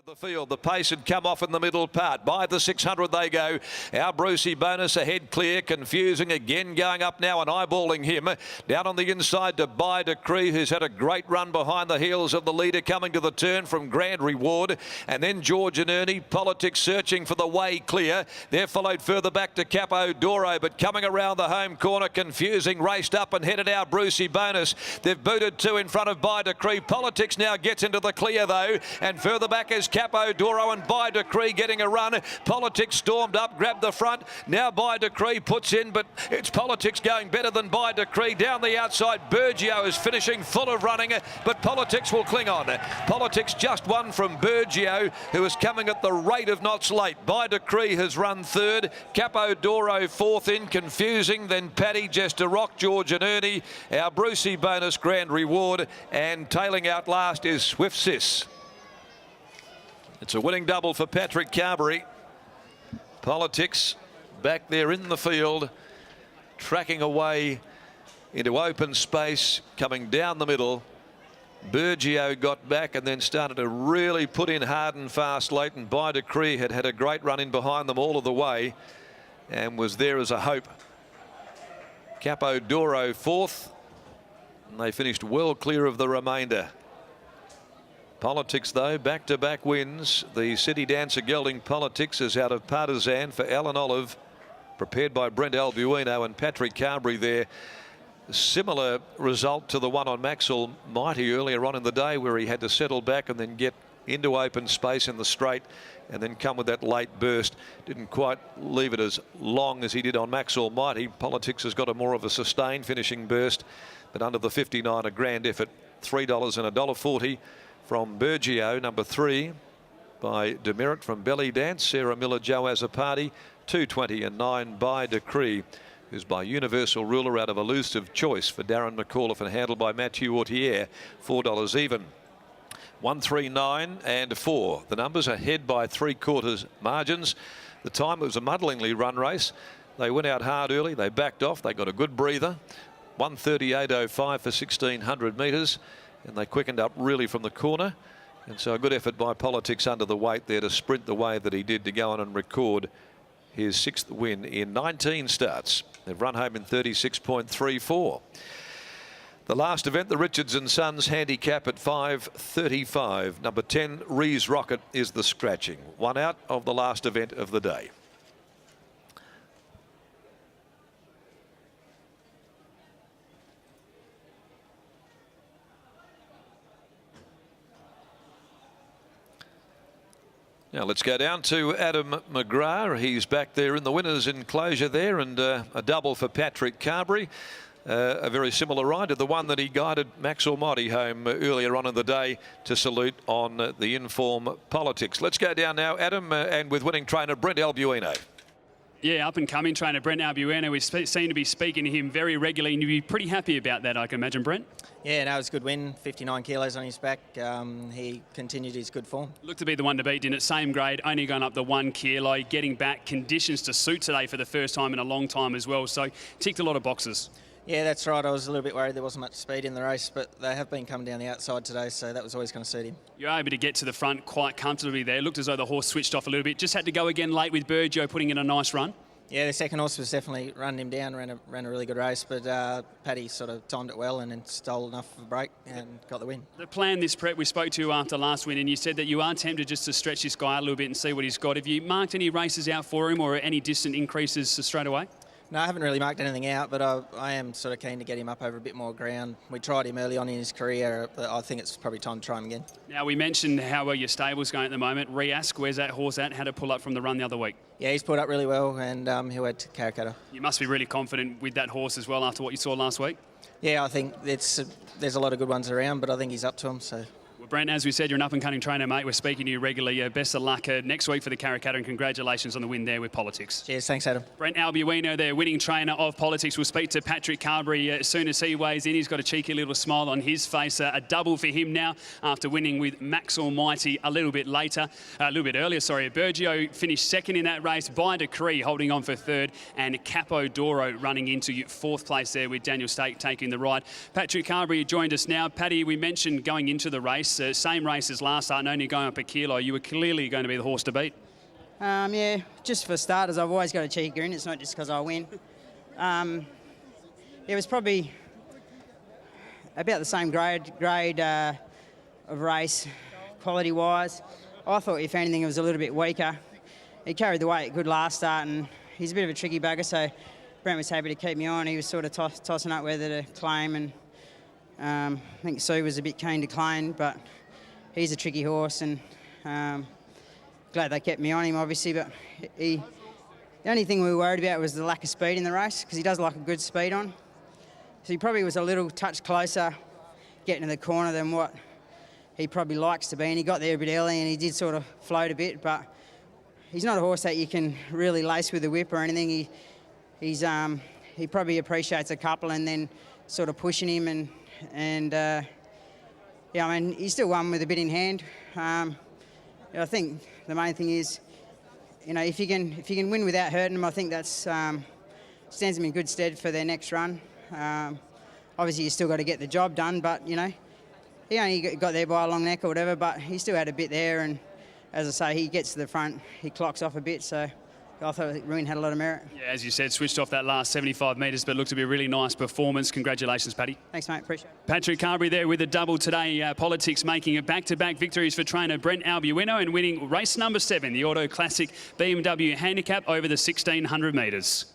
The field, the pace had come off in the middle part. By the 600 they go. Our Brucey Bonus ahead clear, confusing again, going up now and eyeballing him. Down on the inside to By Decree, who's had a great run behind the heels of the leader coming to the turn from Grand Reward. And then George and Ernie, Politics searching for the way clear. They're followed further back to Capo Doro, but coming around the home corner, confusing, raced up and headed our Brucey Bonus. They've booted two in front of By Decree. Politics now gets into the clear though, and further back is Capo Doro and By Decree getting a run. Politics stormed up, grabbed the front. Now By Decree puts in, but it's Politics going better than By Decree. Down the outside, Burgio is finishing full of running, but Politics will cling on. Politics just won from Burgio, who is coming at the rate of knots late. By Decree has run third. Capo Doro fourth in, confusing. Then Paddy, Jester Rock, George and Ernie. Our Brucey Bonus Grand Reward, and tailing out last is Swift Sis. It's a winning double for Patrick Carberry. Politics back there in the field, tracking away into open space, coming down the middle. Burgio got back and then started to really put in hard and fast late, and By Decree had had a great run in behind them all of the way and was there as a hope. Capo Doro fourth, and they finished well clear of the remainder. Politics, though, back-to-back wins. The City Dancer gelding Politics is out of Partisan for Alan Olive, prepared by Brent Albuino, and Patrick Carberry there. Similar result to the one on Maxwell Mighty earlier on in the day, where he had to settle back and then get into open space in the straight and then come with that late burst. Didn't quite leave it as long as he did on Maxwell Mighty. Politics has got a more of a sustained finishing burst, but under the 59, a grand effort. $3 and $1.40. From Burgio, number 3 by Demerit. From Belly Dance, Sarah Miller, Joe Azzopardi, $2.20 and 9 By Decree, who's by Universal Ruler out of Elusive Choice for Darren McAuliffe and handled by Matthew Autier, $4 even. 1, 3, 9 and 4. The numbers are head by 3/4 margins. The time, it was a muddlingly run race. They went out hard early, they backed off, they got a good breather. 1:38.05 for 1,600 metres. And they quickened up really from the corner. And so a good effort by Politics under the weight there to sprint the way that he did to go on and record his 6th win in 19 starts. They've run home in 36.34. The last event, the Richards and Sons handicap at 5.35. Number 10, Rees Rocket, is the scratching. One out of the last event of the day. Now let's go down to Adam McGrath. He's back there in the winners' enclosure there, and a double for Patrick Carberry. A very similar ride to the one that he guided Maxwell Mighty home earlier on in the day to salute on the Inform Politics. Let's go down now, Adam, and with winning trainer Brent Albuino. Yeah, up-and-coming trainer Brent Albuino. We seem to be speaking to him very regularly, and you'd be pretty happy about that, I can imagine, Brent. Yeah, no, it was a good win. 59 kilos on his back. He continued his good form. Looked to be the one to beat, didn't it? Same grade, only going up the 1 kilo, getting back, conditions to suit today for the first time in a long time as well. So ticked a lot of boxes. Yeah, that's right. I was a little bit worried there wasn't much speed in the race, but they have been coming down the outside today, so that was always going to suit him. You're able to get to the front quite comfortably there. Looked as though the horse switched off a little bit. Just had to go again late with Burgio putting in a nice run. Yeah, the second horse was definitely running him down, ran a really good race, but Paddy sort of timed it well and then stole enough of a break and got the win. The plan this prep, we spoke to you after last win, and you said that you are tempted just to stretch this guy a little bit and see what he's got. Have you marked any races out for him or any distant increases straight away? No, I haven't really marked anything out, but I am sort of keen to get him up over a bit more ground. We tried him early on in his career, but I think it's probably time to try him again. Now, we mentioned how well your stable's going at the moment. Riask, where's that horse at? How to pull up from the run the other week? Yeah, he's pulled up really well, and he'll head to Karrakatta. You must be really confident with that horse as well after what you saw last week. Yeah, I think there's a lot of good ones around, but I think he's up to them, so... Well, Brent, as we said, you're an up-and-coming trainer, mate. We're speaking to you regularly. Best of luck next week for the Karrakatta, and congratulations on the win there with Politics. Cheers, thanks, Adam. Brent Albuino, their winning trainer of Politics. We'll speak to Patrick Carberry as soon as he weighs in. He's got a cheeky little smile on his face. A double for him now after winning with Maxwell Mighty a little bit earlier. Burgio finished second in that race. By Decree holding on for third, and Capo Doro running into fourth place there with Daniel Stake taking the ride. Patrick Carberry joined us now. Paddy, we mentioned going into the race, same race as last start and only going up a kilo. You were clearly going to be the horse to beat. Yeah, just for starters, I've always got a cheeky grin. It's not just because I win. It was probably about the same grade of race, quality-wise. I thought, if anything, it was a little bit weaker. He carried the weight good last start, and he's a bit of a tricky bugger, so Brent was happy to keep me on. He was sort of tossing up whether to claim, and I think Sue was a bit keen to claim, but he's a tricky horse, and glad they kept me on him, obviously. But the only thing we were worried about was the lack of speed in the race, because he does like a good speed on. So he probably was a little touch closer getting to the corner than what he probably likes to be, and he got there a bit early and he did sort of float a bit, but he's not a horse that you can really lace with a whip or anything. He probably appreciates a couple and then sort of pushing him, and yeah, I mean, he still won with a bit in hand. I think the main thing is, you know, if you can win without hurting him, I think that's stands him in good stead for their next run. Obviously, you still got to get the job done, but you know, he only got there by a long neck or whatever, but he still had a bit there, and as I say, he gets to the front, he clocks off a bit, so I thought Ruin had a lot of merit. Yeah, as you said, switched off that last 75 metres, but looked to be a really nice performance. Congratulations, Paddy. Thanks, mate. Appreciate it. Patrick Carberry there with a double today. Politics making it back-to-back victories for trainer Brent Albuino and winning race number 7, the Auto Classic BMW Handicap over the 1,600 metres.